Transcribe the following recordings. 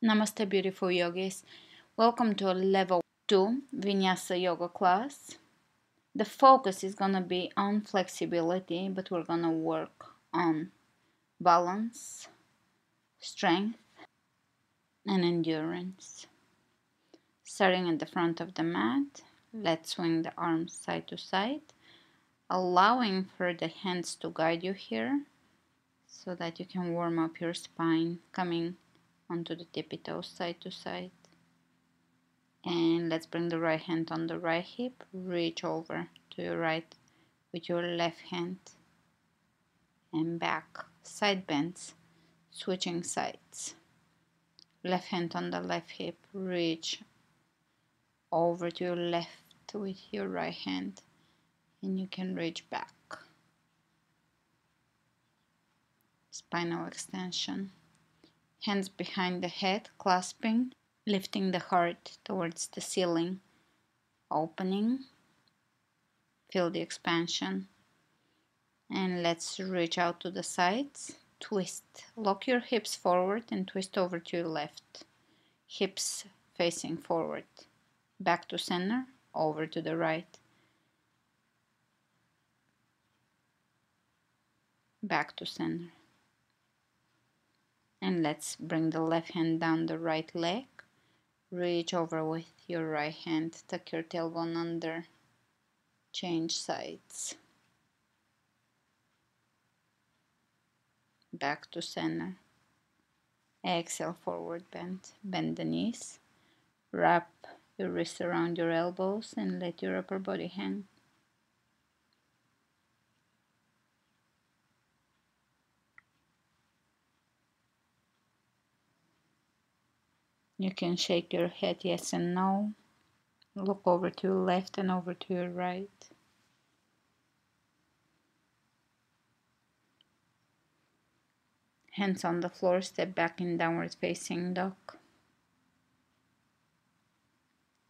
Namaste, beautiful yogis. Welcome to a level 2 vinyasa yoga class. The focus is gonna be on flexibility, but we're gonna work on balance, strength, and endurance. Starting at the front of the mat, let's swing the arms side to side, allowing for the hands to guide you here so that you can warm up your spine, coming onto the tippy toes side to side. And let's bring the right hand on the right hip, reach over to your right with your left hand and back, side bends, switching sides. Left hand on the left hip, reach over to your left with your right hand and you can reach back. Spinal extension. Hands behind the head, clasping, lifting the heart towards the ceiling, opening, feel the expansion. And let's reach out to the sides, twist, lock your hips forward and twist over to your left, hips facing forward, back to center, over to the right, back to center. And let's bring the left hand down the right leg, reach over with your right hand, tuck your tailbone under, change sides, back to center. Exhale, forward bend, bend the knees, wrap your wrists around your elbows and let your upper body hang. You can shake your head yes and no. Look over to your left and over to your right. Hands on the floor, step back in downward facing dog.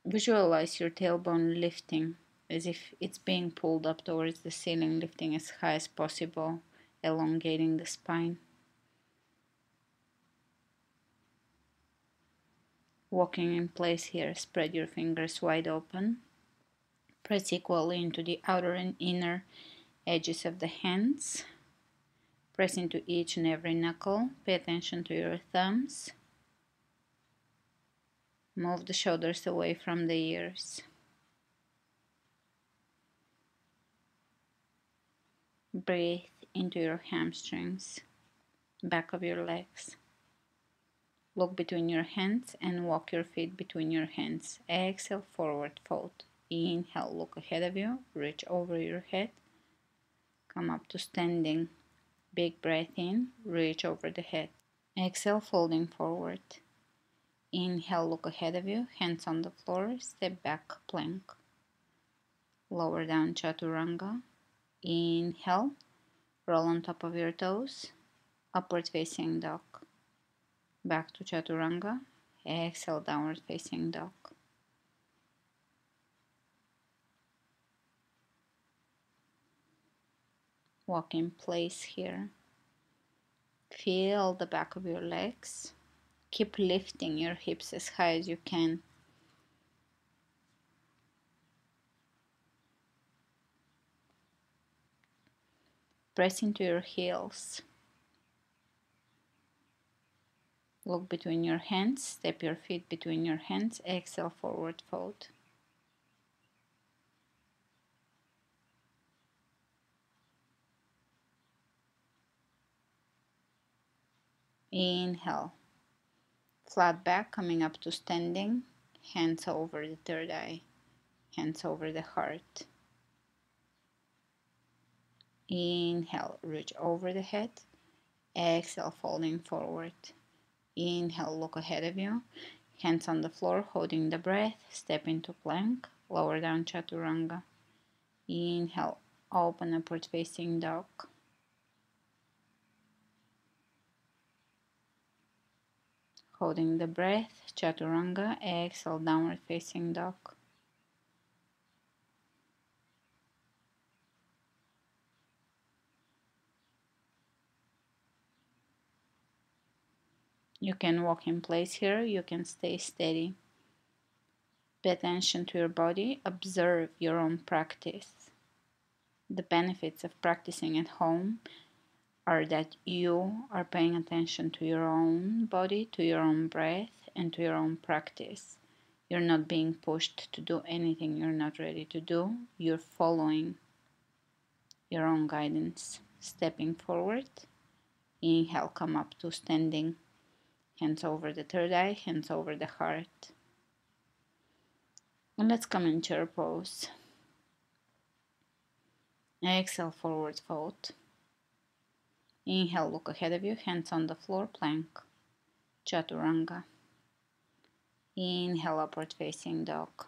Visualize your tailbone lifting as if it's being pulled up towards the ceiling, lifting as high as possible, elongating the spine. Walking in place here, spread your fingers wide open. Press equally into the outer and inner edges of the hands. Press into each and every knuckle. Pay attention to your thumbs. Move the shoulders away from the ears. Breathe into your hamstrings, back of your legs. Look between your hands and walk your feet between your hands. Exhale, forward fold. Inhale, look ahead of you, reach over your head. Come up to standing. Big breath in, reach over the head. Exhale, folding forward. Inhale, look ahead of you, hands on the floor, step back, plank. Lower down, chaturanga. Inhale, roll on top of your toes, upward facing dog. Back to chaturanga. Exhale, downward facing dog. Walk in place here. Feel the back of your legs. Keep lifting your hips as high as you can. Press into your heels. Look between your hands. Step your feet between your hands. Exhale, forward fold. Inhale. Flat back, coming up to standing. Hands over the third eye. Hands over the heart. Inhale, reach over the head. Exhale, folding forward. Inhale, look ahead of you. Hands on the floor, holding the breath. Step into plank. Lower down, chaturanga. Inhale, open upward facing dog. Holding the breath, chaturanga. Exhale, downward facing dog. You can walk in place here, you can stay steady. Pay attention to your body, observe your own practice. The benefits of practicing at home are that you are paying attention to your own body, to your own breath, and to your own practice. You're not being pushed to do anything you're not ready to do. You're following your own guidance, stepping forward. Inhale, come up to standing. Hands over the third eye, hands over the heart. And let's come in chair pose. Exhale, forward fold. Inhale, look ahead of you, hands on the floor, plank. Chaturanga. Inhale, upward facing dog.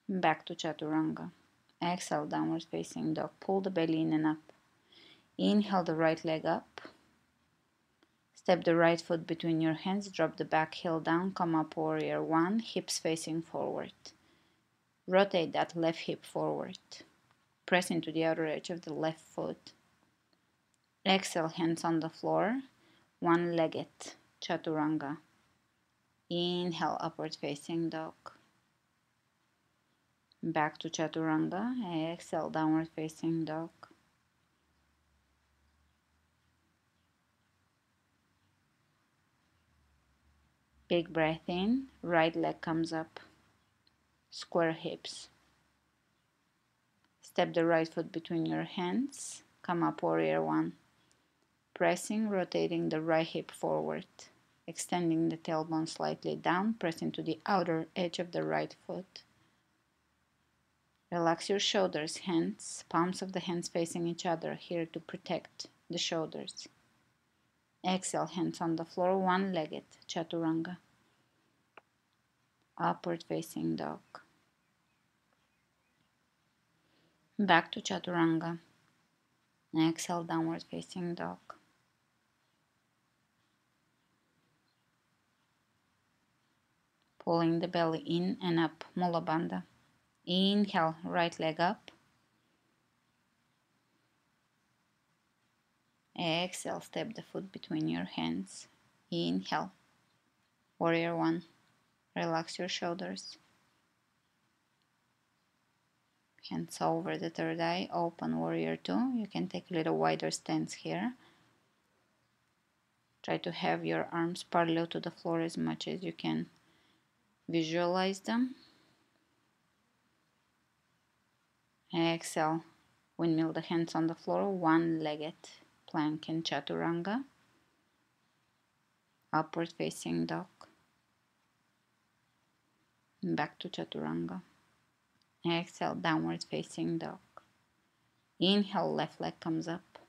Back to Chaturanga. Exhale, downward facing dog. Pull the belly in and up. Inhale the right leg up. Step the right foot between your hands. Drop the back heel down. Come up, warrior one. Hips facing forward. Rotate that left hip forward. Press into the outer edge of the left foot. Exhale, hands on the floor. One-legged Chaturanga. Inhale, upward facing dog. Back to Chaturanga. Exhale, downward facing dog. Big breath in. Right leg comes up. Square hips. Step the right foot between your hands. Come up, warrior one. Pressing, rotating the right hip forward. Extending the tailbone slightly down. Press into the outer edge of the right foot. Relax your shoulders, hands, palms of the hands facing each other, here to protect the shoulders. Exhale, hands on the floor, one-legged Chaturanga. Upward facing dog. Back to Chaturanga. Exhale, downward facing dog. Pulling the belly in and up, Mula Bandha. Inhale, right leg up. Exhale, step the foot between your hands. Inhale, warrior one. Relax your shoulders. Hands over the third eye, open, warrior two. You can take a little wider stance here. Try to have your arms parallel to the floor as much as you can visualize them. Exhale, windmill the hands on the floor, one-legged plank in Chaturanga. Upward facing dog. Back to Chaturanga. Exhale, downward facing dog. Inhale, left leg comes up.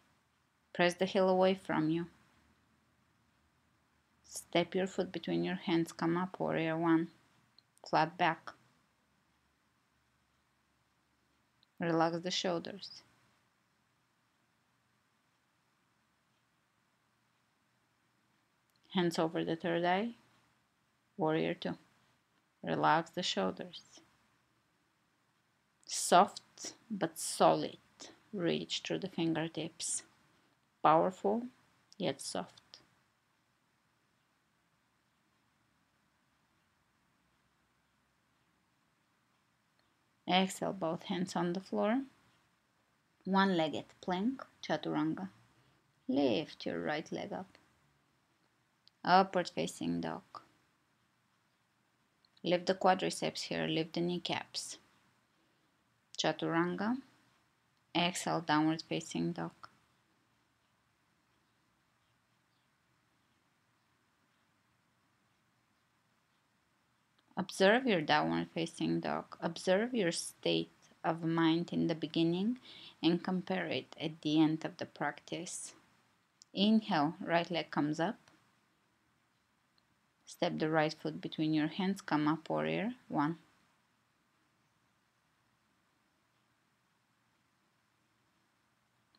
Press the heel away from you. Step your foot between your hands, come up, warrior one. Flat back. Relax the shoulders. Hands over the third eye, warrior two. Relax the shoulders. Soft but solid. Reach through the fingertips. Powerful yet soft. Exhale, both hands on the floor. One-legged plank, Chaturanga. Lift your right leg up. Upward facing dog. Lift the quadriceps here, lift the kneecaps. Chaturanga. Exhale, downward facing dog. Observe your downward facing dog. Observe your state of mind in the beginning and compare it at the end of the practice. Inhale, right leg comes up. Step the right foot between your hands, come up, warrior one.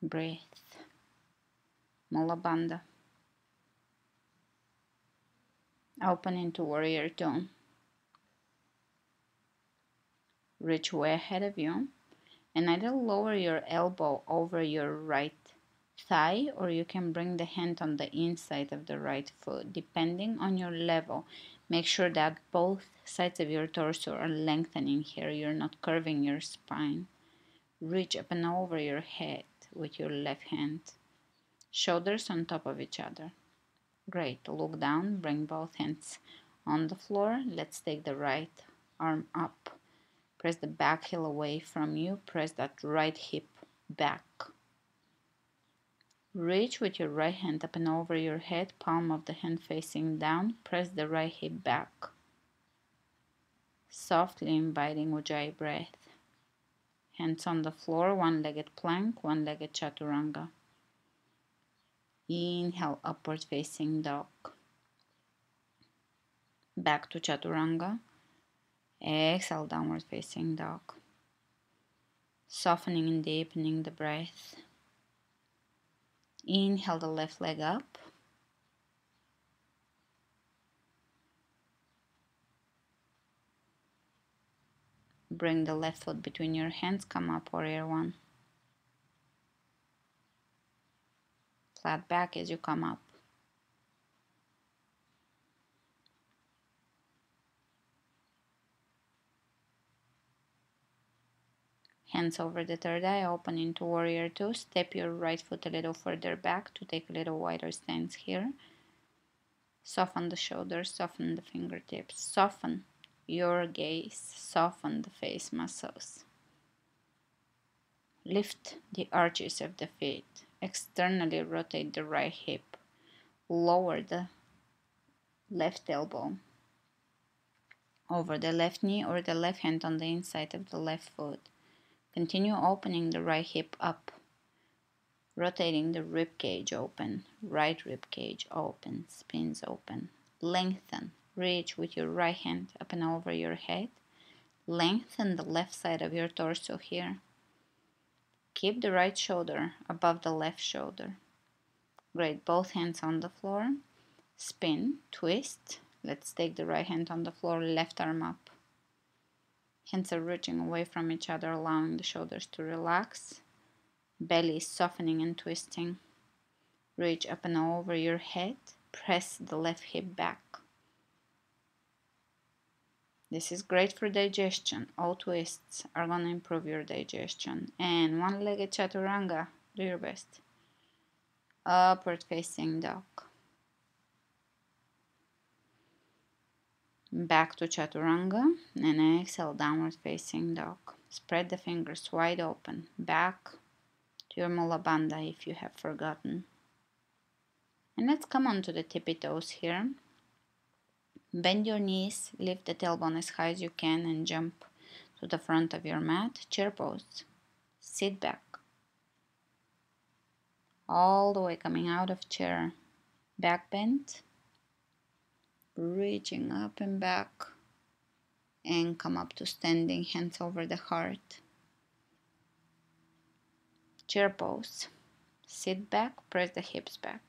Breath. Mula Bandha. Open into warrior two. Reach way ahead of you and either lower your elbow over your right thigh, or you can bring the hand on the inside of the right foot, depending on your level. Make sure that both sides of your torso are lengthening here. You're not curving your spine. Reach up and over your head with your left hand. Shoulders on top of each other. Great. Look down. Bring both hands on the floor. Let's take the right arm up. Press the back heel away from you. Press that right hip back. Reach with your right hand up and over your head, palm of the hand facing down. Press the right hip back. Softly inviting Ujjayi breath. Hands on the floor, one-legged plank, one-legged chaturanga. Inhale, upward facing dog. Back to chaturanga. Exhale, downward facing dog. Softening and deepening the breath. Inhale the left leg up. Bring the left foot between your hands. Come up, warrior one. Flat back as you come up. Hands over the third eye, open into warrior two. Step your right foot a little further back to take a little wider stance here. Soften the shoulders, soften the fingertips, soften your gaze, soften the face muscles. Lift the arches of the feet. Externally rotate the right hip. Lower the left elbow over the left knee or the left hand on the inside of the left foot. Continue opening the right hip up, rotating the rib cage open, right rib cage open, spins open. Lengthen, reach with your right hand up and over your head. Lengthen the left side of your torso here. Keep the right shoulder above the left shoulder. Great, both hands on the floor. Spin, twist. Let's take the right hand on the floor, left arm up. Hands are reaching away from each other, allowing the shoulders to relax. Belly is softening and twisting. Reach up and over your head. Press the left hip back. This is great for digestion. All twists are going to improve your digestion. And one-legged chaturanga. Do your best. Upward facing dog. Back to chaturanga and exhale, downward facing dog. Spread the fingers wide open. Back to your mula bandha if you have forgotten. And let's come on to the tippy toes here. Bend your knees, lift the tailbone as high as you can and jump to the front of your mat. Chair pose. Sit back. All the way coming out of chair. Back bend. Reaching up and back. And come up to standing, hands over the heart. Chair pose. Sit back, press the hips back.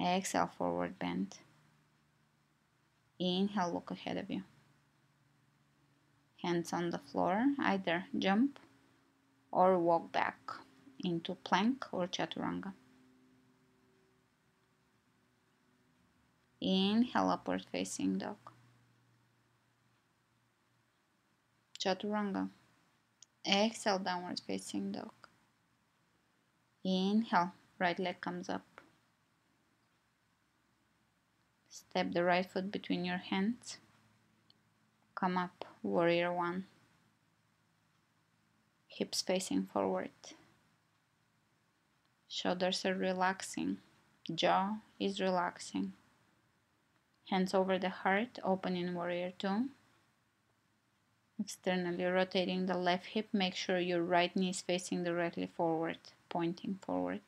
Exhale, forward bend. Inhale, look ahead of you. Hands on the floor, either jump or walk back into plank or chaturanga. Inhale, upward facing dog. Chaturanga. Exhale, downward facing dog. Inhale, right leg comes up. Step the right foot between your hands. Come up, warrior one. Hips facing forward. Shoulders are relaxing. Jaw is relaxing. Hands over the heart, open in warrior two. Externally rotating the left hip. Make sure your right knee is facing directly forward, pointing forward.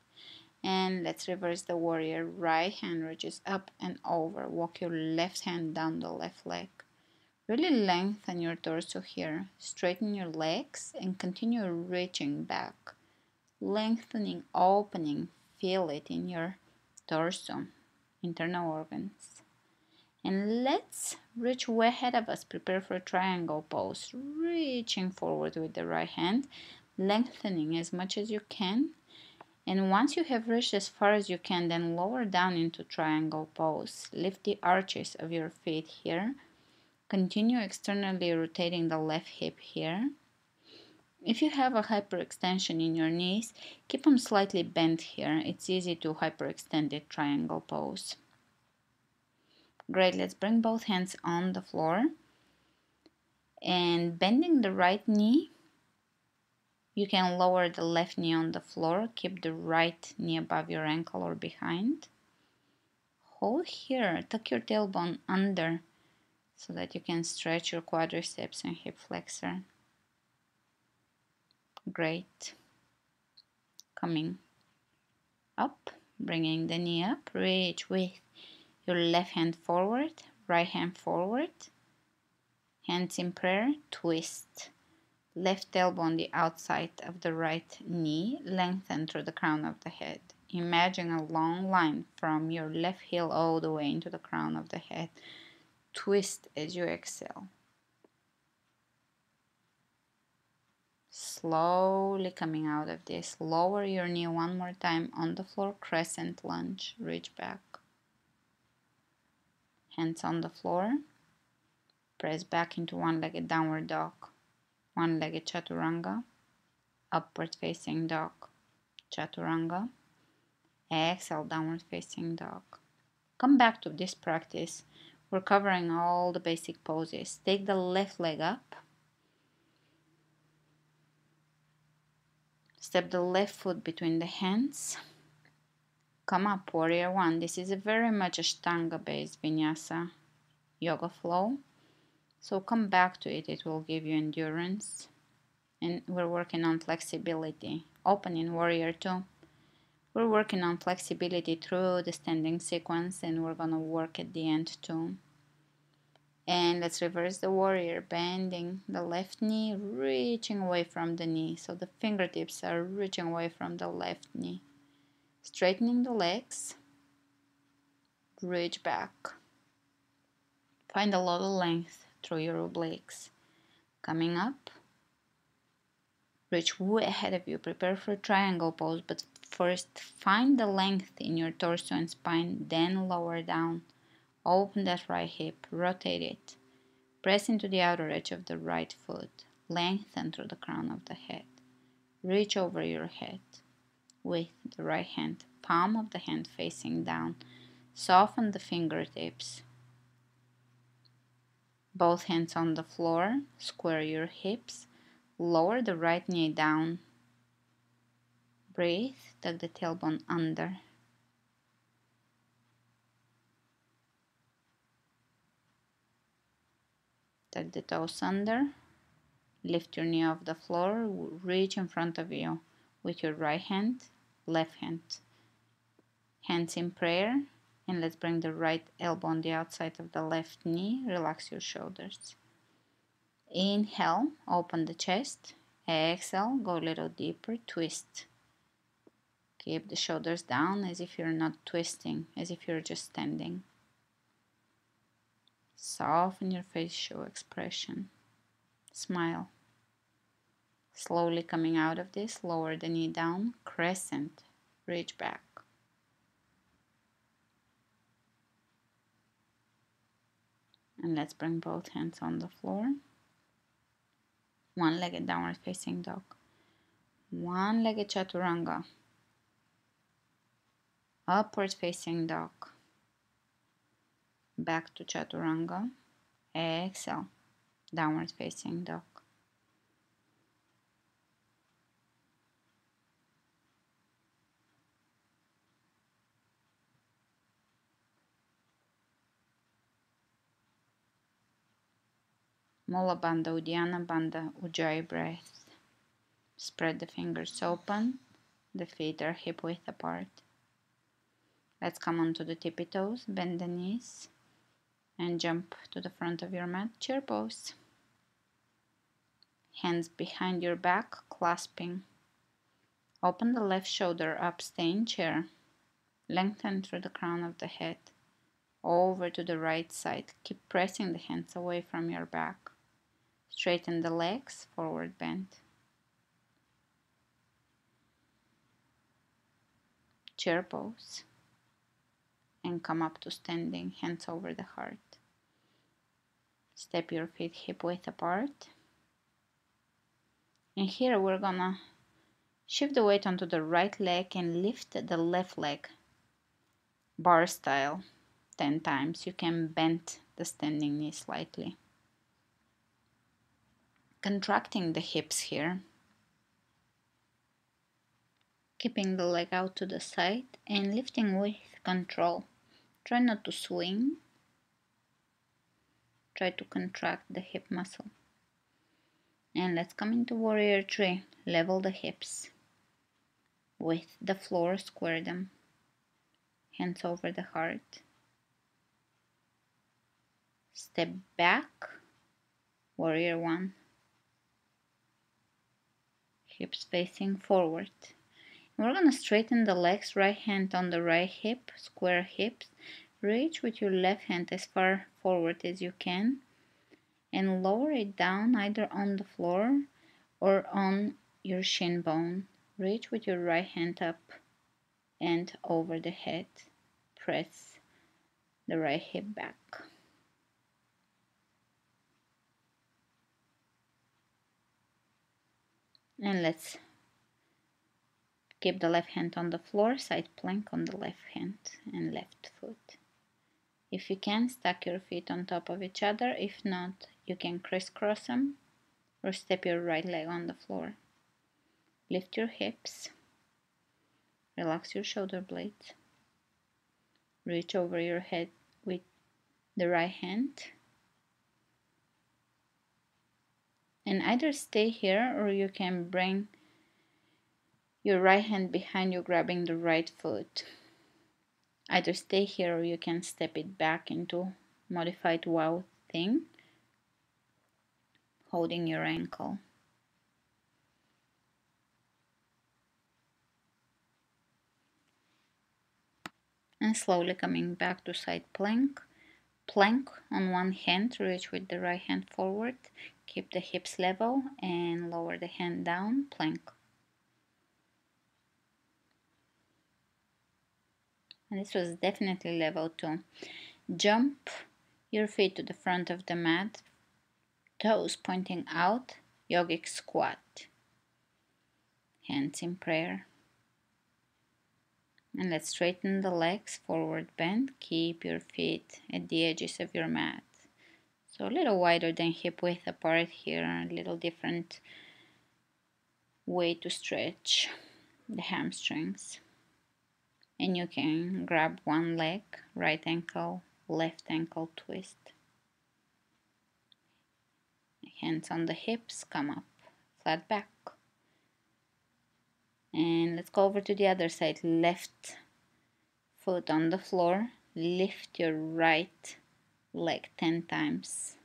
And let's reverse the warrior. Right hand reaches up and over. Walk your left hand down the left leg. Really lengthen your torso here. Straighten your legs and continue reaching back. Lengthening, opening. Feel it in your torso, internal organs. And let's reach way ahead of us. Prepare for triangle pose. Reaching forward with the right hand. lengthening as much as you can. And once you have reached as far as you can, then lower down into triangle pose. Lift the arches of your feet here. Continue externally rotating the left hip here. If you have a hyperextension in your knees, keep them slightly bent here. It's easy to hyperextend it, triangle pose. Great, let's bring both hands on the floor. And bending the right knee, you can lower the left knee on the floor. Keep the right knee above your ankle or behind. Hold here, tuck your tailbone under so that you can stretch your quadriceps and hip flexor. Great. Coming up, bringing the knee up, reach with your left hand forward, right hand forward, hands in prayer, twist. Left elbow on the outside of the right knee, lengthen through the crown of the head. Imagine a long line from your left heel all the way into the crown of the head. Twist as you exhale. Slowly coming out of this, lower your knee one more time on the floor, crescent lunge, reach back. Hands on the floor, press back into one-legged downward dog, one-legged chaturanga, upward facing dog, chaturanga, exhale, downward facing dog. Come back to this practice. We're covering all the basic poses. Take the left leg up. Step the left foot between the hands. Come up, warrior one. This is a very much Ashtanga based vinyasa yoga flow. So come back to it. It will give you endurance. And we're working on flexibility. Open in warrior two. We're working on flexibility through the standing sequence, and we're gonna work at the end too. And let's reverse the warrior, bending the left knee, reaching away from the knee. So the fingertips are reaching away from the left knee. Straightening the legs, reach back. Find a lot of length through your obliques. Coming up, reach way ahead of you. Prepare for triangle pose, but first find the length in your torso and spine, then lower down. Open that right hip, rotate it. Press into the outer edge of the right foot. Lengthen through the crown of the head. Reach over your head with the right hand, palm of the hand facing down. Soften the fingertips. Both hands on the floor. Square your hips. Lower the right knee down. Breathe. Tuck the tailbone under. Tuck the toes under. Lift your knee off the floor. Reach in front of you with your right hand, left hand. Hands in prayer. And let's bring the right elbow on the outside of the left knee. Relax your shoulders. Inhale, open the chest. Exhale, go a little deeper, twist. Keep the shoulders down as if you're not twisting, as if you're just standing. Soften your facial expression. Smile. Slowly coming out of this, lower the knee down, crescent, reach back. And let's bring both hands on the floor. One-legged downward facing dog. One-legged chaturanga. Upward facing dog. Back to chaturanga. Exhale. Downward facing dog. Mula Bandha, Uddiyana Bandha, Ujjayi breath. Spread the fingers open. The feet are hip width apart. Let's come onto the tippy toes. Bend the knees. And jump to the front of your mat. Chair pose. Hands behind your back, clasping. Open the left shoulder up, stay in chair. Lengthen through the crown of the head. Over to the right side. Keep pressing the hands away from your back. Straighten the legs, forward bend. chair pose, and come up to standing, hands over the heart. Step your feet hip width apart. And here we're gonna shift the weight onto the right leg and lift the left leg bar style 10 times. You can bend the standing knee slightly. Contracting the hips here. Keeping the leg out to the side and lifting with control. Try not to swing. Try to contract the hip muscle. And let's come into warrior 3. Level the hips. With the floor, square them. Hands over the heart. Step back. Warrior 1. Hips facing forward. We're going to straighten the legs, right hand on the right hip, square hips. Reach with your left hand as far forward as you can and lower it down either on the floor or on your shin bone. Reach with your right hand up and over the head. Press the right hip back. And let's keep the left hand on the floor, side plank on the left hand and left foot. If you can, stack your feet on top of each other. If not, you can crisscross them or step your right leg on the floor. Lift your hips. Relax your shoulder blades. Reach over your head with the right hand. And either stay here or you can bring your right hand behind you, grabbing the right foot. Either stay here or you can step it back into modified wow thing, holding your ankle. And slowly coming back to side plank. Plank on one hand, reach with the right hand forward, keep the hips level and lower the hand down, plank. And this was definitely level 2. Jump your feet to the front of the mat, toes pointing out, yogic squat. Hands in prayer. And let's straighten the legs, forward bend, keep your feet at the edges of your mat. So a little wider than hip width apart here, a little different way to stretch the hamstrings. And you can grab one leg, right ankle, left ankle twist. Hands on the hips, come up, flat back. And let's go over to the other side, left foot on the floor, lift your right leg 10 times.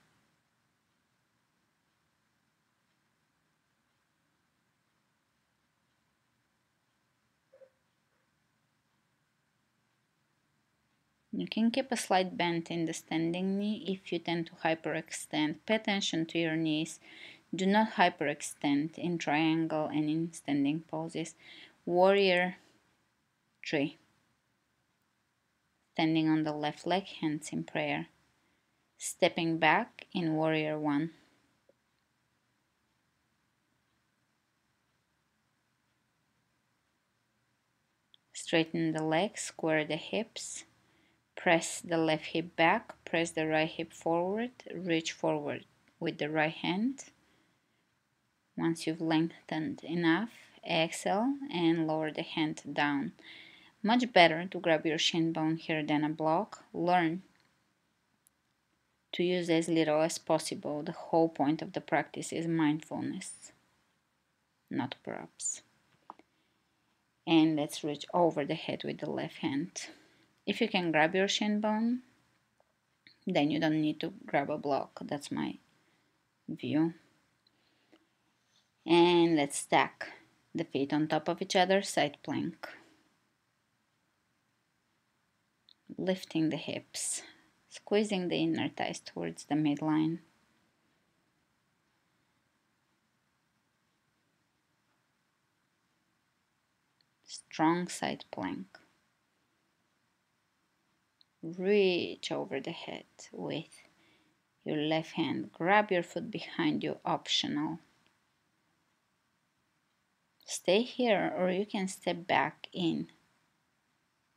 You can keep a slight bend in the standing knee if you tend to hyperextend. Pay attention to your knees. Do not hyperextend in triangle and in standing poses. Warrior 3. Standing on the left leg, hands in prayer. Stepping back in warrior 1. Straighten the legs, square the hips. Press the left hip back, press the right hip forward, reach forward with the right hand. Once you've lengthened enough, exhale and lower the hand down. Much better to grab your shin bone here than a block. Learn to use as little as possible. The whole point of the practice is mindfulness, not props. And let's reach over the head with the left hand. If you can grab your shin bone, then you don't need to grab a block. That's my view. And let's stack the feet on top of each other, side plank. Lifting the hips, squeezing the inner thighs towards the midline. strong side plank. Reach over the head with your left hand. Grab your foot behind you, optional. Stay here or you can step back in.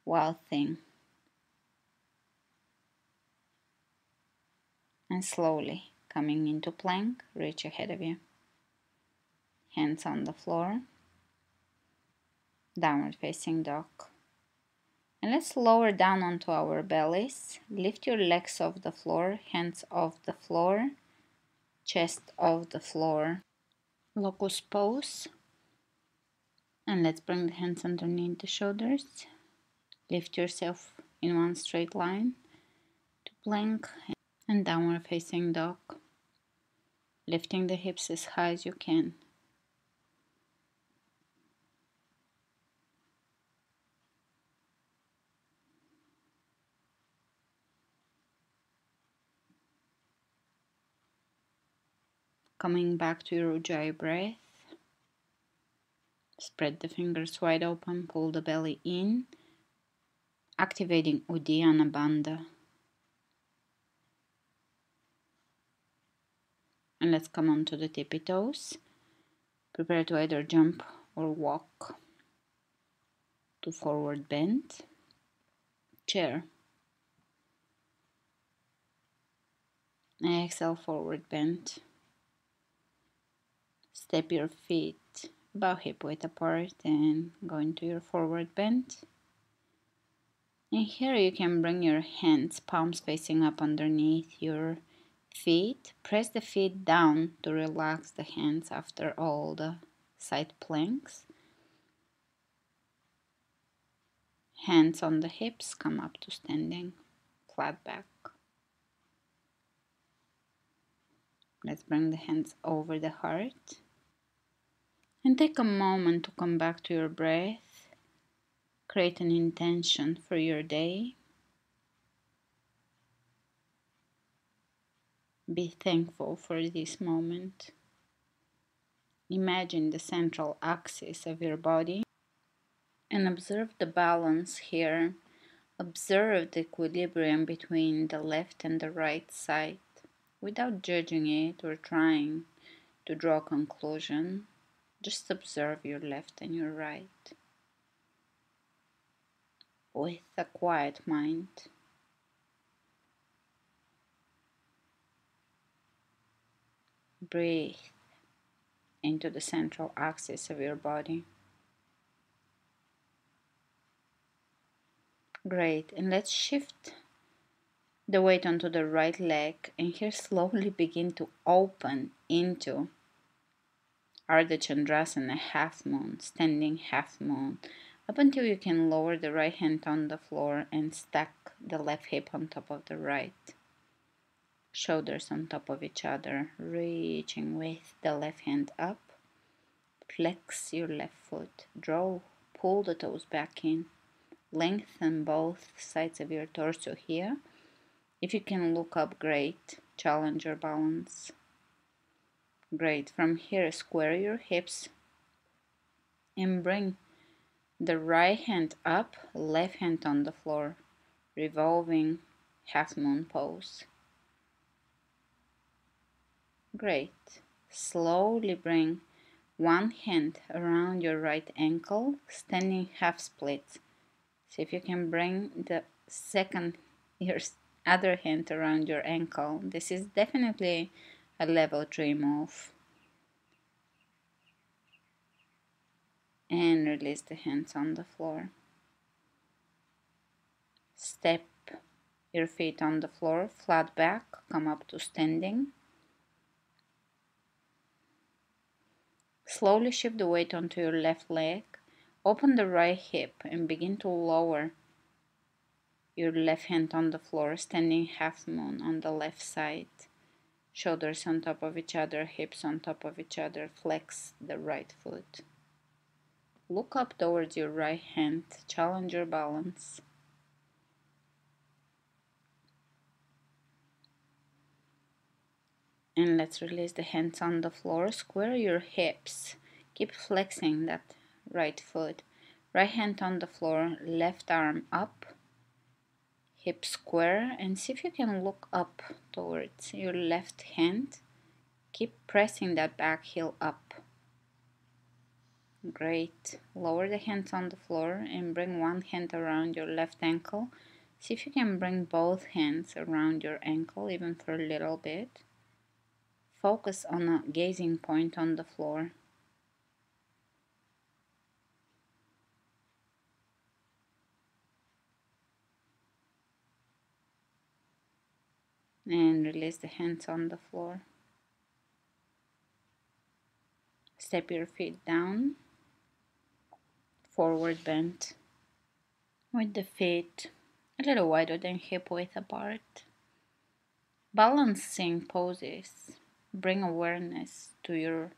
Wild thing. And slowly coming into plank, reach ahead of you. Hands on the floor. Downward facing dog. And let's lower down onto our bellies. Lift your legs off the floor, hands off the floor, chest off the floor. Locust pose. And let's bring the hands underneath the shoulders. Lift yourself in one straight line to plank and downward facing dog. Lifting the hips as high as you can. Coming back to your Ujjayi breath. Spread the fingers wide open, pull the belly in, activating Uddiyana Bandha. And let's come on to the tippy toes. Prepare to either jump or walk to forward bend. Chair. Exhale, forward bend. Step your feet about hip width apart and go into your forward bend. And here you can bring your hands, palms facing up underneath your feet. Press the feet down to relax the hands after all the side planks. Hands on the hips, come up to standing, flat back. Let's bring the hands over the heart. And take a moment to come back to your breath. Create an intention for your day. Be thankful for this moment. Imagine the central axis of your body and observe the balance here. Observe the equilibrium between the left and the right side without judging it or trying to draw a conclusion. Just observe your left and your right with a quiet mind. Breathe into the central axis of your body. Great, and let's shift the weight onto the right leg and here slowly begin to open into Ardha Chandrasana, half moon, standing half moon, up until you can lower the right hand on the floor and stack the left hip on top of the right. Shoulders on top of each other, reaching with the left hand up. Flex your left foot, pull the toes back in. Lengthen both sides of your torso here. If you can look up, great. Challenge your balance. Great. From here, square your hips and bring the right hand up, left hand on the floor, revolving half moon pose. Great. Slowly bring one hand around your right ankle, standing half split. See if you can bring your other hand around your ankle. This is definitely a level 3 move. And release the hands on the floor. Step your feet on the floor, flat back, come up to standing. Slowly shift the weight onto your left leg. Open the right hip and begin to lower your left hand on the floor, standing half moon on the left side. Shoulders on top of each other, hips on top of each other. Flex the right foot. Look up towards your right hand. Challenge your balance. And let's release the hands on the floor. Square your hips. Keep flexing that right foot. Right hand on the floor, left arm up, hip square, and see if you can look up towards your left hand. Keep pressing that back heel up. Great. Lower the hands on the floor and bring one hand around your left ankle. See if you can bring both hands around your ankle even for a little bit. Focus on a gazing point on the floor. And release the hands on the floor. Step your feet down, forward bend, with the feet a little wider than hip width apart. Balancing poses bring awareness to your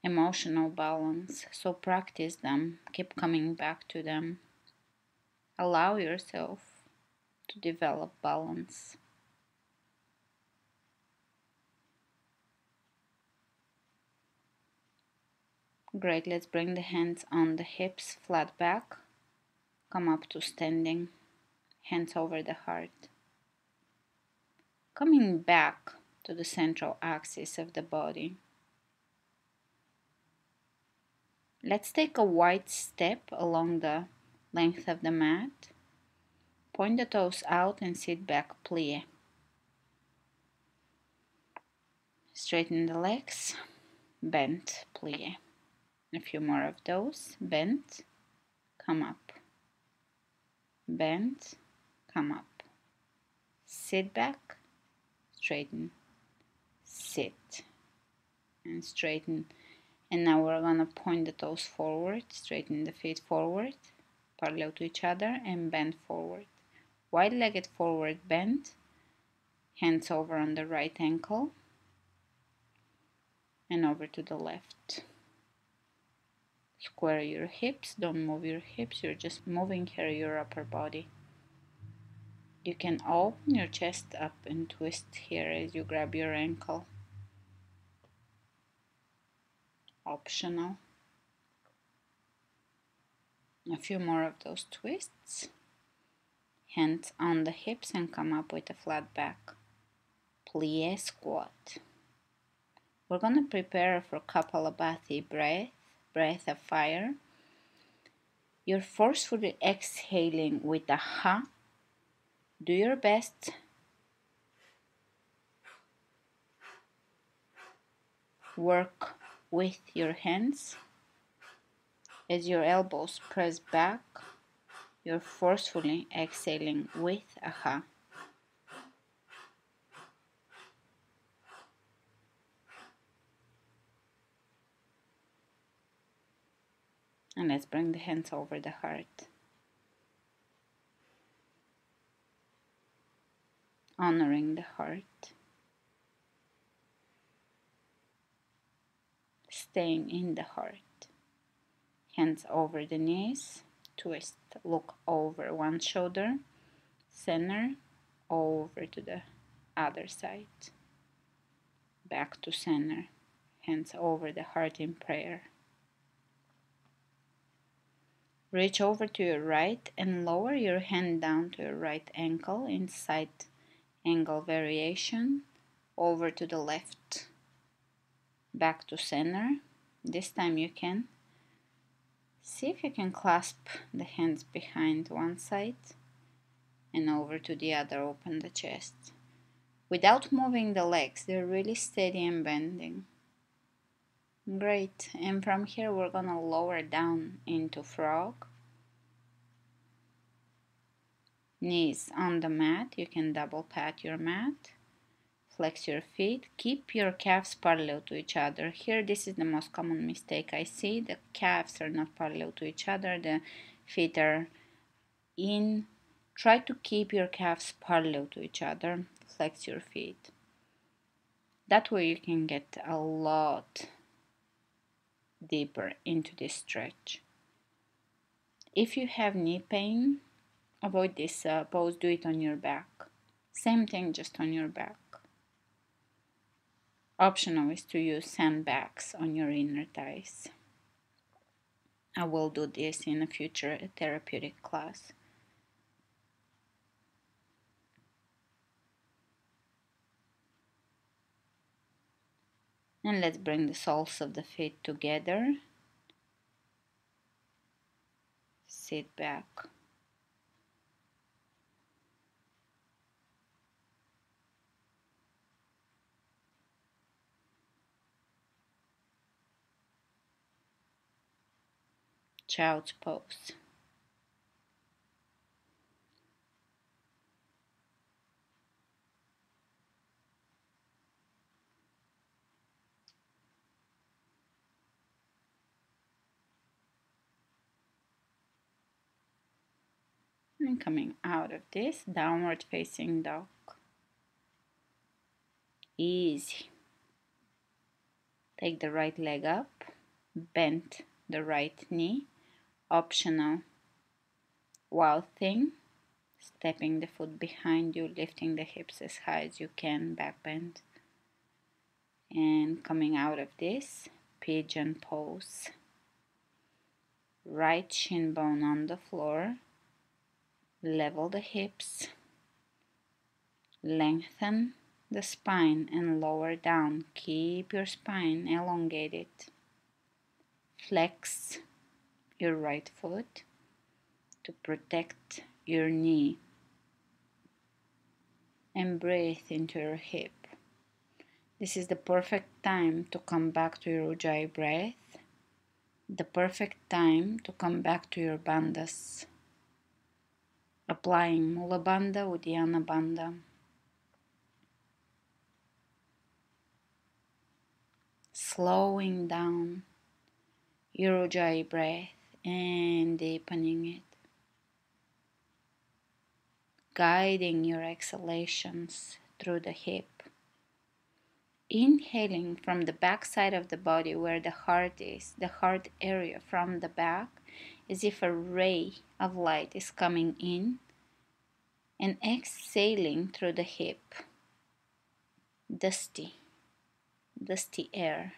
emotional balance, so practice them, keep coming back to them. Allow yourself to develop balance. Great, let's bring the hands on the hips, flat back, come up to standing, hands over the heart. Coming back to the central axis of the body. Let's take a wide step along the length of the mat. Point the toes out and sit back, plie. Straighten the legs, bend, plie. A few more of those, bend, come up, bend, come up. Sit back, straighten, sit, and straighten. And now we're gonna point the toes forward, straighten the feet forward, parallel to each other, and bend forward. Wide-legged forward bend, hands over on the right ankle, and over to the left. Square your hips, don't move your hips, you're just moving here your upper body. You can open your chest up and twist here as you grab your ankle. Optional. A few more of those twists. Hands on the hips and come up with a flat back. Plie squat. We're gonna prepare for Kapalabhati breath, breath of fire. You're forcefully exhaling with a ha. Do your best work with your hands. As your elbows press back, you're forcefully exhaling with a ha. And let's bring the hands over the heart. Honoring the heart. Staying in the heart. Hands over the knees. Twist. Look over one shoulder. Center. Over to the other side. Back to center. Hands over the heart in prayer. Reach over to your right and lower your hand down to your right ankle in side angle variation. Over to the left. Back to center. This time you can. See if you can clasp the hands behind one side and over to the other, open the chest. Without moving the legs, they're really steady and bending. Great, and from here we're gonna lower down into frog. Knees on the mat, you can double pat your mat. Flex your feet, keep your calves parallel to each other. Here this is the most common mistake I see. The calves are not parallel to each other, the feet are in. Try to keep your calves parallel to each other. Flex your feet. That way you can get a lot deeper into this stretch. If you have knee pain, avoid this pose, do it on your back. Same thing, just on your back. Optional is to use sandbags on your inner thighs. I will do this in a future therapeutic class. And let's bring the soles of the feet together. Sit back. Child's pose. And coming out of this, downward facing dog. Easy. Take the right leg up, bend the right knee, optional. Wild thing, stepping the foot behind you, lifting the hips as high as you can, back bend. And coming out of this, pigeon pose. Right shin bone on the floor, level the hips, lengthen the spine and lower down. Keep your spine elongated. Flex your right foot to protect your knee. And breathe into your hip. This is the perfect time to come back to your ujjayi breath. The perfect time to come back to your bandhas. Applying Mula Bandha, Uddiyana Bandha. Slowing down your ujjayi breath and deepening it. Guiding your exhalations through the hip. Inhaling from the back side of the body where the heart is, the heart area from the back, as if a ray of light is coming in, and exhaling through the hip. Dusty air.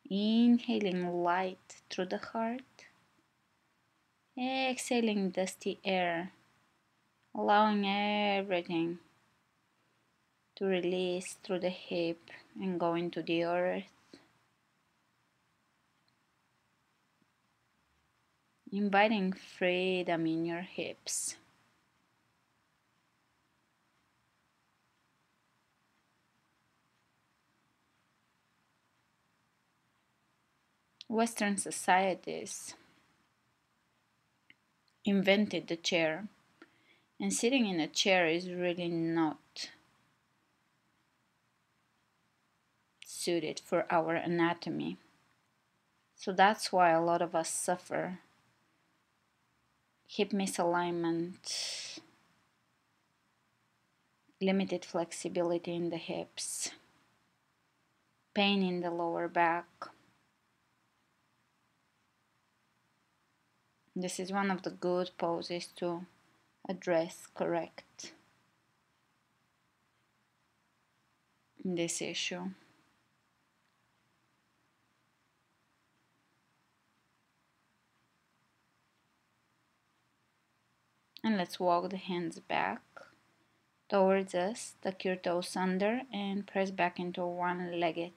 Inhaling light through the heart, exhaling dusty air, allowing everything to release through the hip and go into the earth. Inviting freedom in your hips. Western societies invented the chair, and sitting in a chair is really not suited for our anatomy. So that's why a lot of us suffer hip misalignment, limited flexibility in the hips, pain in the lower back. This is one of the good poses to address, correct this issue. And let's walk the hands back towards us, tuck your toes under and press back into one-legged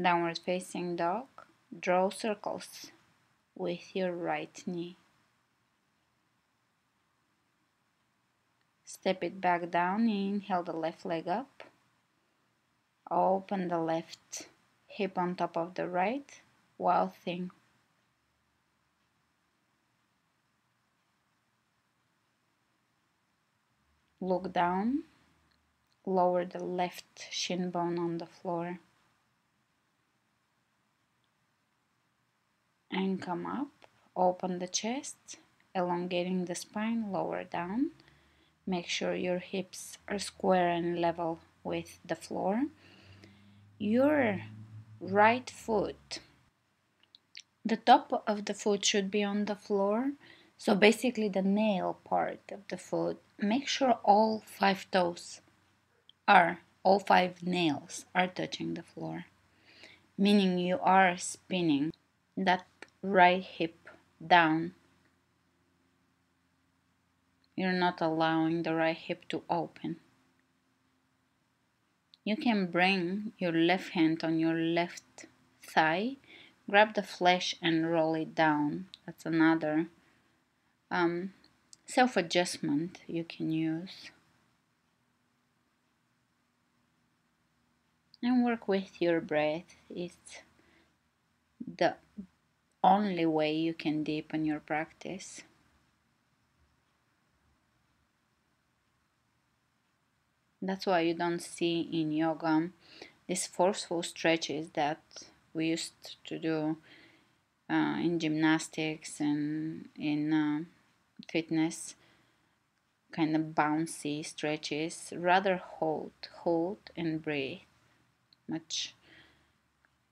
downward facing dog. Draw circles with your right knee. Step it back down, inhale the left leg up. Open the left hip on top of the right. Wild thing. Look down, lower the left shin bone on the floor. And come up, open the chest, elongating the spine, lower down. Make sure your hips are square and level with the floor. Your right foot, the top of the foot should be on the floor. So basically the nail part of the foot, make sure all 5 nails are touching the floor. meaning you are spinning that right hip down. You're not allowing the right hip to open. You can bring your left hand on your left thigh, grab the flesh and roll it down. That's another self-adjustment you can use. And work with your breath. It's the only way you can deepen your practice. That's why you don't see in yoga these forceful stretches that we used to do in gymnastics and in fitness, kind of bouncy stretches. Rather hold and breathe, much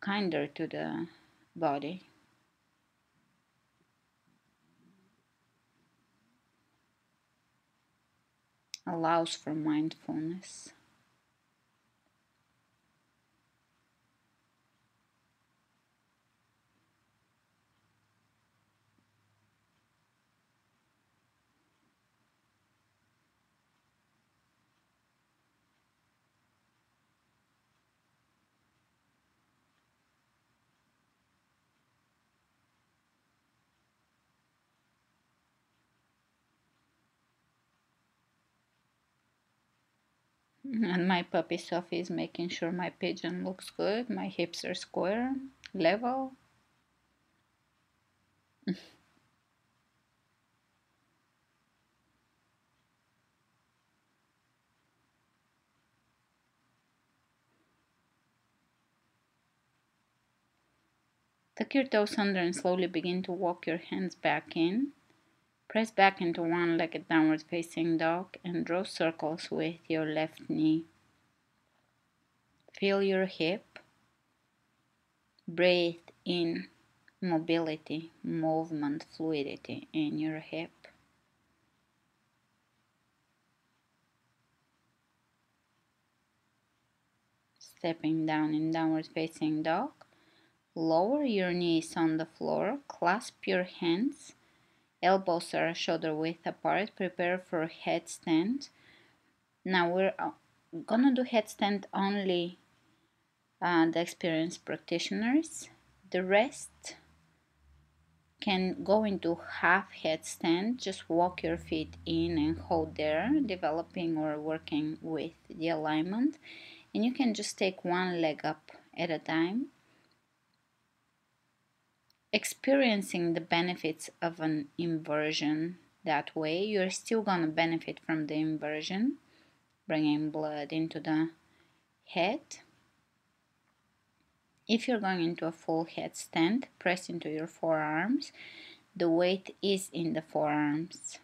kinder to the body. Allows for mindfulness. And my puppy Sophie is making sure my pigeon looks good, my hips are square, level. Tuck your toes under and slowly begin to walk your hands back in. Press back into one-legged downward facing dog and draw circles with your left knee. Feel your hip. Breathe in mobility, movement, fluidity in your hip. Stepping down in downward facing dog. Lower your knees on the floor. Clasp your hands. Elbows are shoulder width apart. Prepare for headstand. Now we're gonna do headstand only the experienced practitioners. The rest can go into half headstand. Just walk your feet in and hold there, developing or working with the alignment. And you can just take one leg up at a time, experiencing the benefits of an inversion. That way you're still gonna benefit from the inversion, bringing blood into the head. If you're going into a full headstand, press into your forearms. The weight is in the forearms.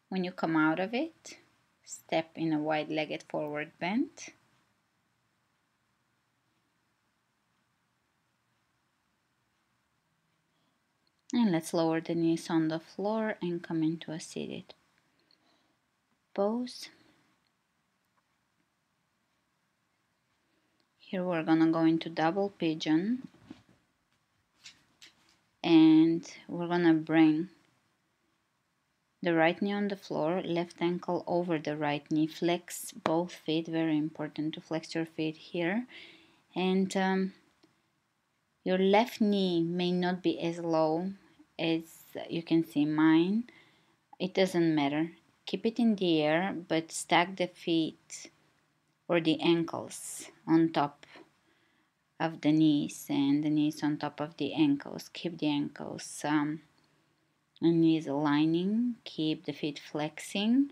When you come out of it, step in a wide-legged forward bend. And let's lower the knees on the floor and come into a seated pose. Here we're gonna go into double pigeon. And we're gonna bring the right knee on the floor, left ankle over the right knee. Flex both feet, very important to flex your feet here. And your left knee may not be as low as you can see mine. It doesn't matter. Keep it in the air, but stack the feet or the ankles on top of the knees and the knees on top of the ankles. Keep the ankles and knees aligning. Keep the feet flexing,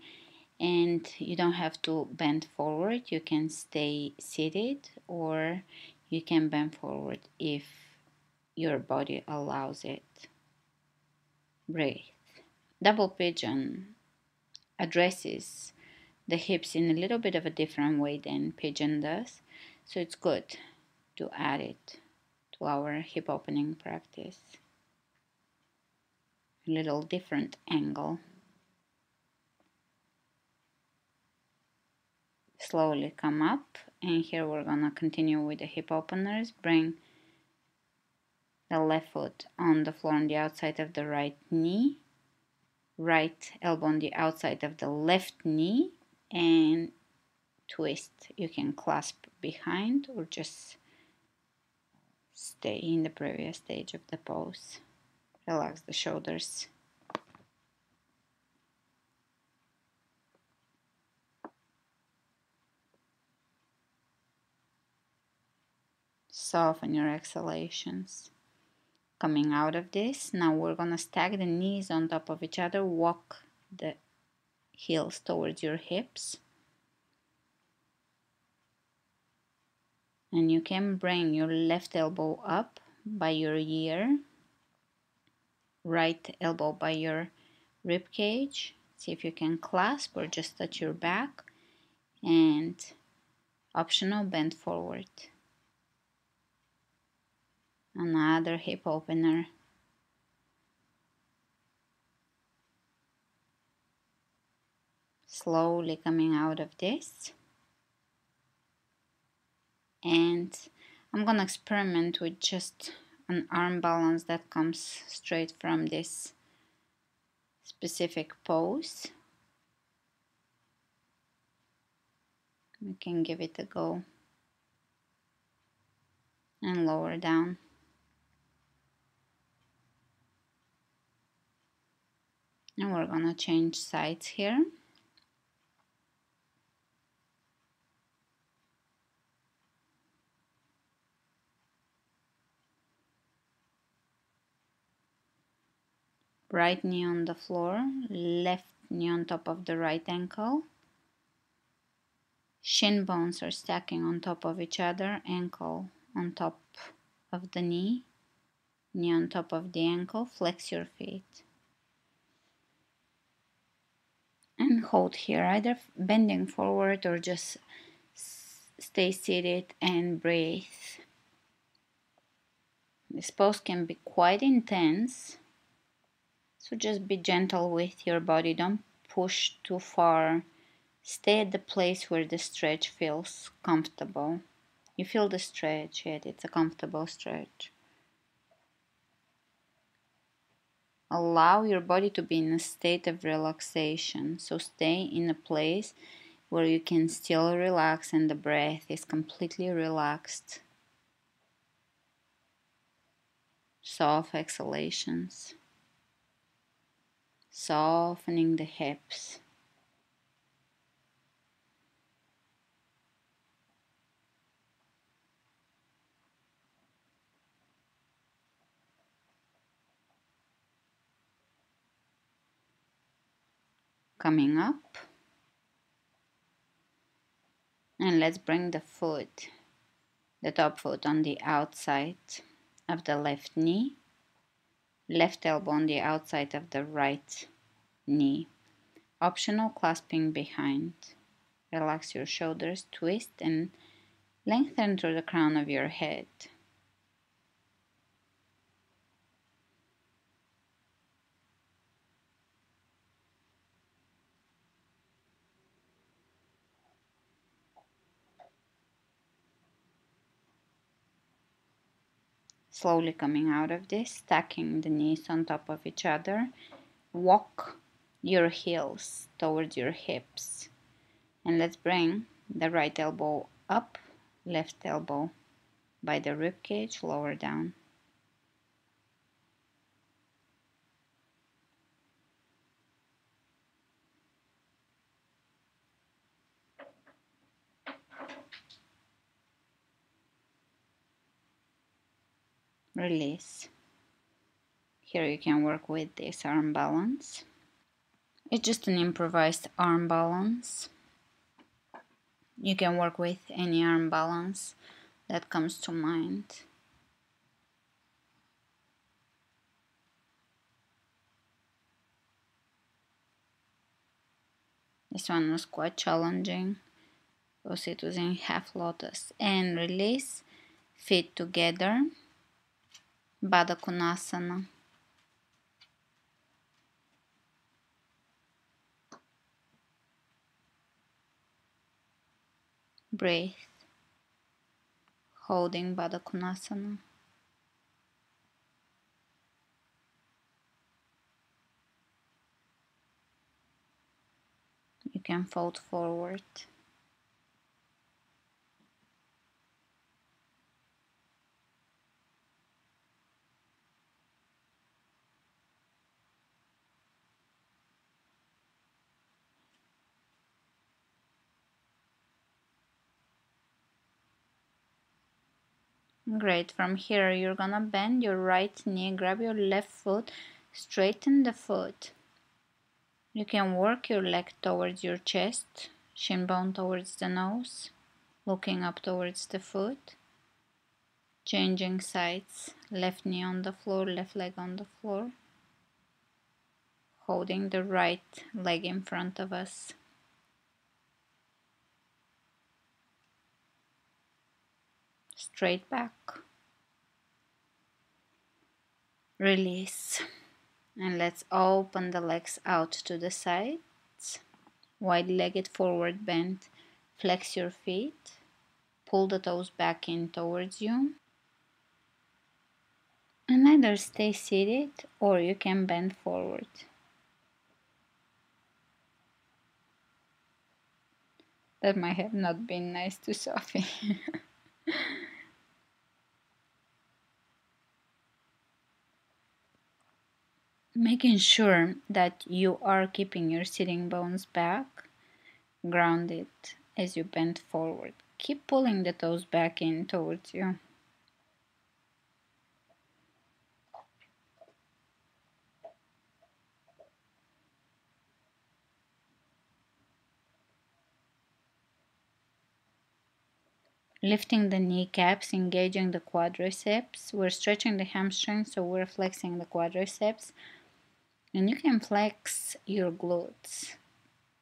and you don't have to bend forward. You can stay seated or you can bend forward if your body allows it. Breathe. Double pigeon addresses the hips in a little bit of a different way than pigeon does, so it's good to add it to our hip opening practice. A little different angle. Slowly come up And here we're gonna continue with the hip openers. Bring the left foot on the floor on the outside of the right knee, right elbow on the outside of the left knee, and twist. You can clasp behind or just stay in the previous stage of the pose. Relax the shoulders. Soften your exhalations. Coming out of this, now we're gonna stack the knees on top of each other. Walk the heels towards your hips. And you can bring your left elbow up by your ear, right elbow by your rib cage. See if you can clasp or just touch your back, and optional bend forward. Another hip opener. Slowly coming out of this. And I'm gonna experiment with just an arm balance that comes straight from this specific pose. We can give it a go and lower down. And we're gonna change sides here. Right knee on the floor, left knee on top of the right ankle. Shin bones are stacking on top of each other, ankle on top of the knee, knee on top of the ankle. Flex your feet. And hold here, either bending forward or just stay seated and breathe. This pose can be quite intense, so just be gentle with your body. Don't push too far. Stay at the place where the stretch feels comfortable. You feel the stretch, yet it's a comfortable stretch. Allow your body to be in a state of relaxation. So stay in a place where you can still relax and the breath is completely relaxed. Soft exhalations. Softening the hips. Coming up. And let's bring the foot, the top foot on the outside of the left knee. Left elbow on the outside of the right knee. Optional clasping behind. Relax your shoulders, twist and lengthen through the crown of your head. Slowly coming out of this, stacking the knees on top of each other. Walk your heels towards your hips. And let's bring the right elbow up, left elbow by the rib cage, lower down. Release. Here you can work with this arm balance. It's just an improvised arm balance. You can work with any arm balance that comes to mind. This one was quite challenging because it was in half lotus. And release, feet together, Baddha Konasana. Breathe. holding Baddha Konasana. You can fold forward. Great. From here, you're gonna bend your right knee, grab your left foot, straighten the foot. You can work your leg towards your chest, shin bone towards the nose, looking up towards the foot. Changing sides, left knee on the floor, left leg on the floor. Holding the right leg in front of us. Straight back. Release. And let's open the legs out to the sides. Wide-legged forward bend. Flex your feet. Pull the toes back in towards you. And either stay seated or you can bend forward. That might have not been nice to Sophie. Making sure that you are keeping your sitting bones back, grounded as you bend forward. Keep pulling the toes back in towards you. Lifting the kneecaps, engaging the quadriceps. We're stretching the hamstrings, so we're flexing the quadriceps. And you can flex your glutes.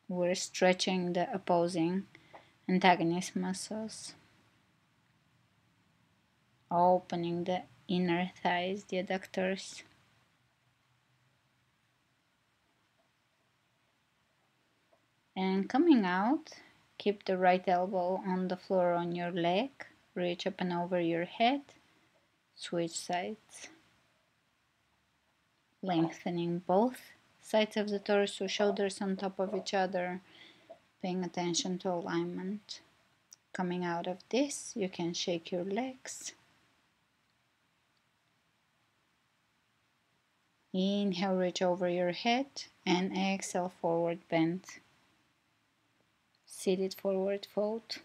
We're stretching the opposing antagonist muscles. Opening the inner thighs, the adductors. And coming out, keep the right elbow on the floor on your leg. Reach up and over your head. Switch sides. Lengthening both sides of the torso, shoulders on top of each other. Paying attention to alignment. Coming out of this, you can shake your legs. Inhale, reach over your head. And exhale, forward bend. Seated forward fold.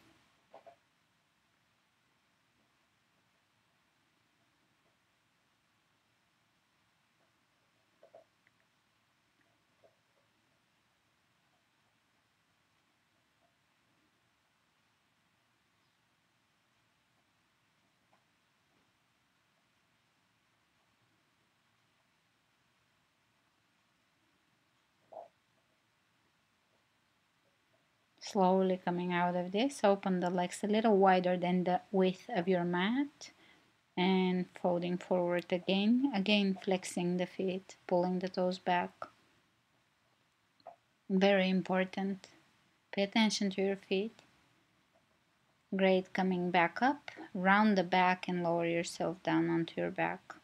Slowly coming out of this, open the legs a little wider than the width of your mat. And folding forward again flexing the feet, pulling the toes back. Very important. Pay attention to your feet. Great, coming back up, round the back and lower yourself down onto your back.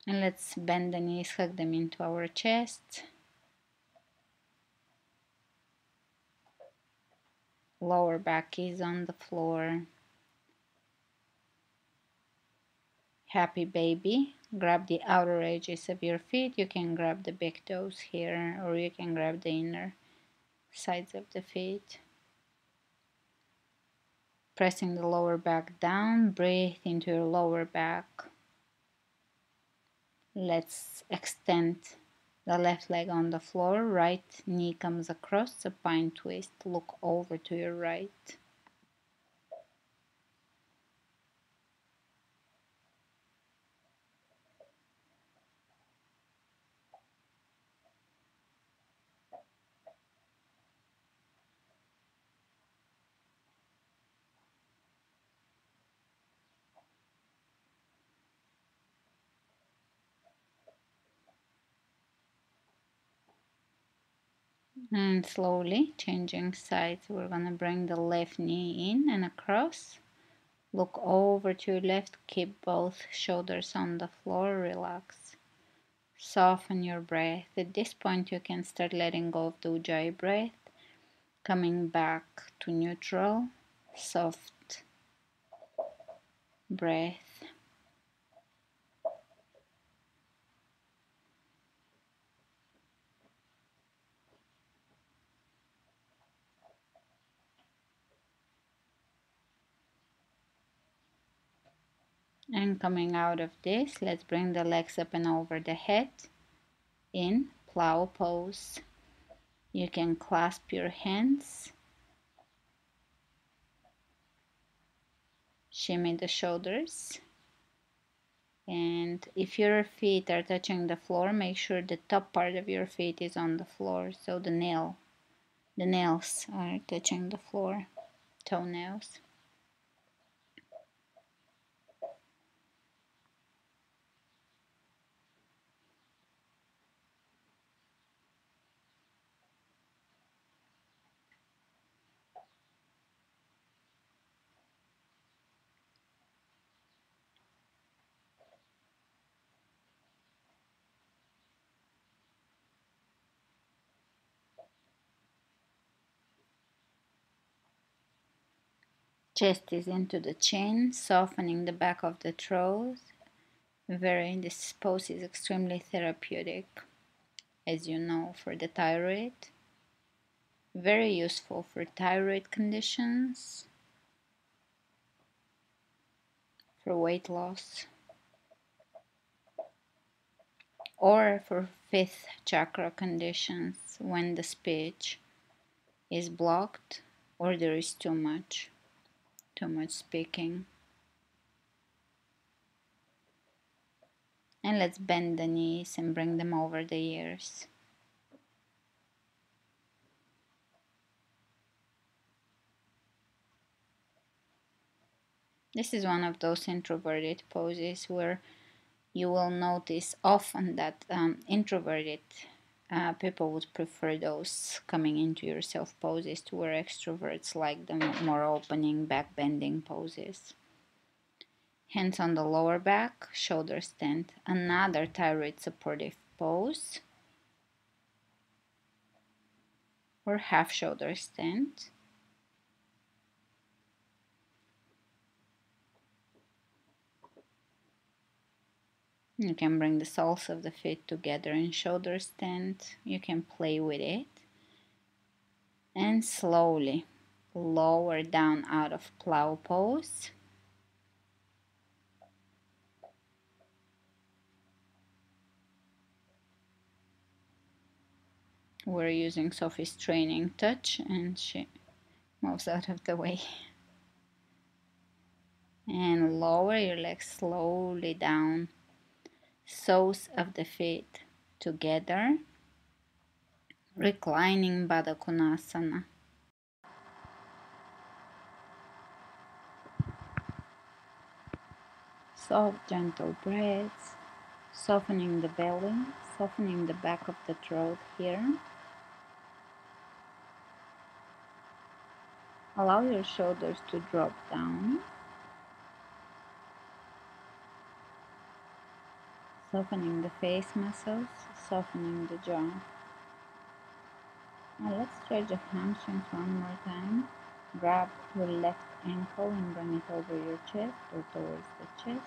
And let's bend the knees, hug them into our chest. Lower back is on the floor. Happy baby. Grab the outer edges of your feet. You can grab the big toes here, or you can grab the inner sides of the feet. Pressing the lower back down. Breathe into your lower back. Let's extend the left leg on the floor. Right knee comes across, a pine twist. Look over to your right. And slowly changing sides, we're gonna bring the left knee in and across. Look over to your left, keep both shoulders on the floor, relax. Soften your breath. At this point you can start letting go of the Ujjayi breath, coming back to neutral, soft breath. And coming out of this, let's bring the legs up and over the head in plow pose. You can clasp your hands, shimmy the shoulders, and if your feet are touching the floor, make sure the top part of your feet is on the floor, so the nails are touching the floor, toenails. Chest is into the chin, softening the back of the throat. This pose is extremely therapeutic, as you know, for the thyroid. Very useful for thyroid conditions, for weight loss, or for fifth chakra conditions when the speech is blocked or there is too much speaking. And let's bend the knees and bring them over the ears. This is one of those introverted poses where you will notice often that introverted people would prefer those coming into yourself poses, to where extroverts like the more opening, back bending poses. Hands on the lower back, shoulder stand, another thyroid supportive pose, or half shoulder stand. You can bring the soles of the feet together in shoulder stand. You can play with it. And slowly lower down out of plow pose. We're using Sophie's training touch and she moves out of the way. And lower your legs slowly down. Soles of the feet together. Reclining Baddha Konasana. Soft, gentle breaths, softening the belly, softening the back of the throat here. Allow your shoulders to drop down. Softening the face muscles, softening the jaw. Now let's stretch the hamstrings one more time. Grab your left ankle and bring it over your chest or towards the chest.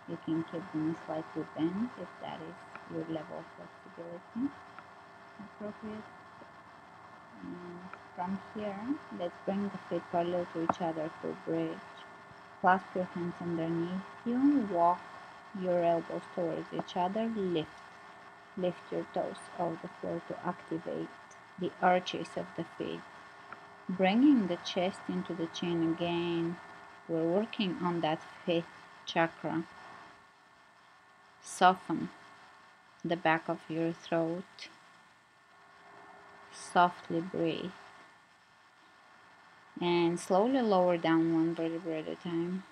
You can keep the knee slightly bent if that is your level of flexibility appropriate. And from here, let's bring the feet parallel to each other for bridge. Clasp your hands underneath you. Walk your elbows towards each other. Lift your toes off the floor to activate the arches of the feet. Bringing the chest into the chin again. We're working on that fifth chakra. Soften the back of your throat. Softly breathe. And slowly lower down one vertebra at a time.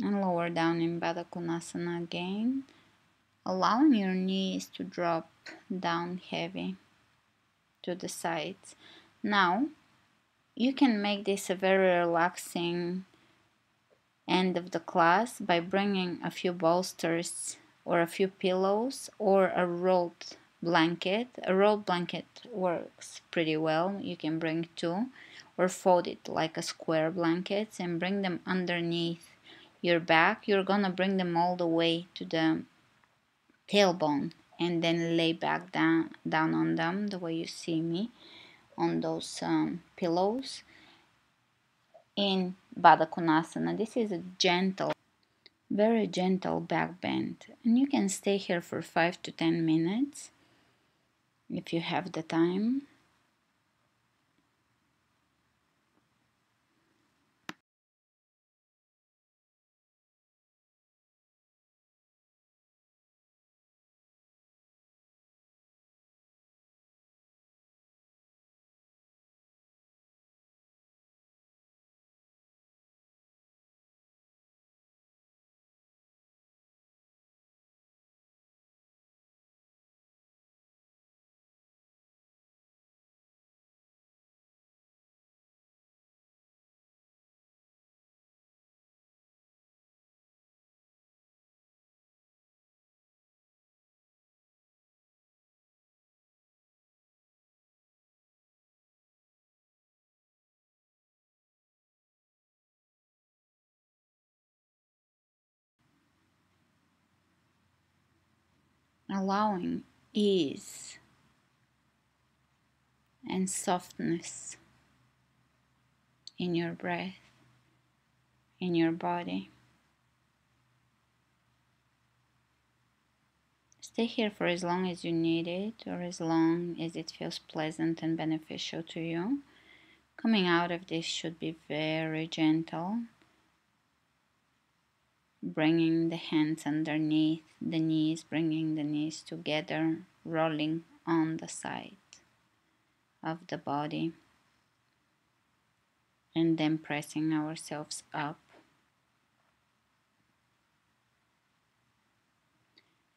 And lower down in Baddha Konasana again, allowing your knees to drop down heavy to the sides. Now, you can make this a very relaxing end of the class by bringing a few bolsters or a few pillows or a rolled blanket. A rolled blanket works pretty well. You can bring two or fold it like a square blanket and bring them underneath your back. You're gonna bring them all the way to the tailbone and then lay back down on them the way you see me on those pillows in Baddha Konasana. This is a gentle, very gentle back bend, and you can stay here for 5 to 10 minutes if you have the time. Allowing ease and softness in your breath, in your body. Stay here for as long as you need it or as long as it feels pleasant and beneficial to you. Coming out of this should be very gentle, bringing the hands underneath the knees, bringing the knees together, rolling on the side of the body, and then pressing ourselves up.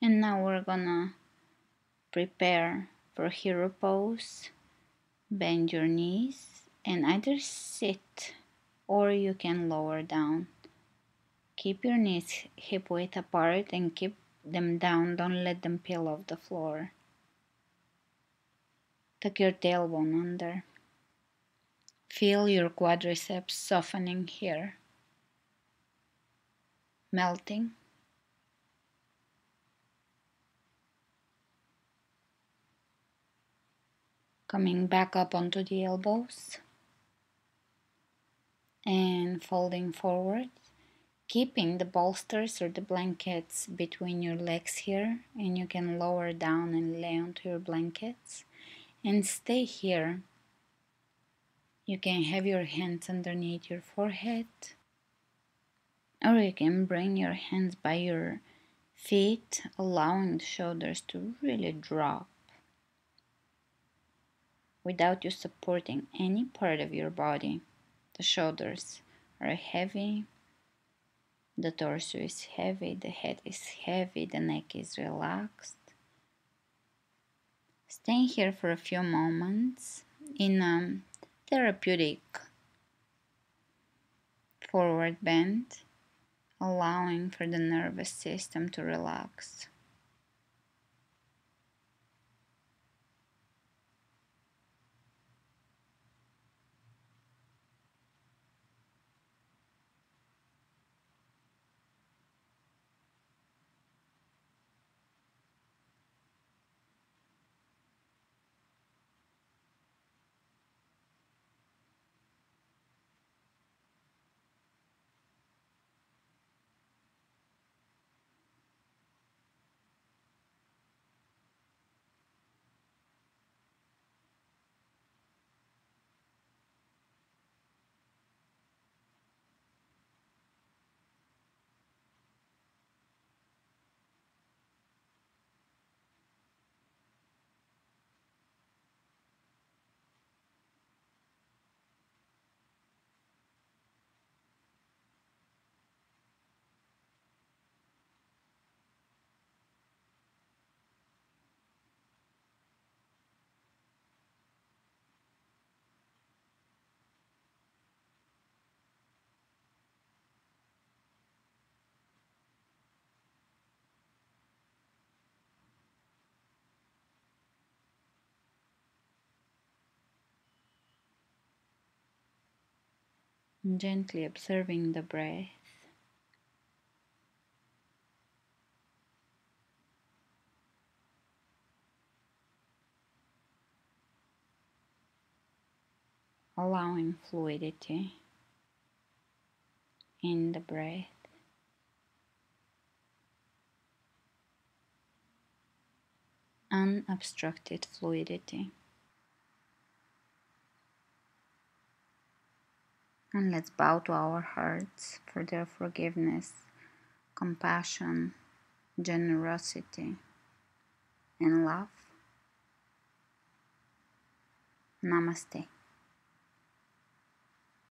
And now we're gonna prepare for hero pose. Bend your knees and either sit or you can lower down. Keep your knees hip width apart and keep them down. Don't let them peel off the floor. Tuck your tailbone under. Feel your quadriceps softening here, melting. Coming back up onto the elbows and folding forward. Keeping the bolsters or the blankets between your legs here, and you can lower down and lay onto your blankets and stay here. You can have your hands underneath your forehead, or you can bring your hands by your feet, allowing the shoulders to really drop without you supporting any part of your body. The shoulders are heavy, the torso is heavy, the head is heavy, the neck is relaxed. Staying here for a few moments in a therapeutic forward bend, allowing for the nervous system to relax. and gently observing the breath. Allowing fluidity in the breath. Unobstructed fluidity. And let's bow to our hearts for their forgiveness, compassion, generosity, and love. Namaste.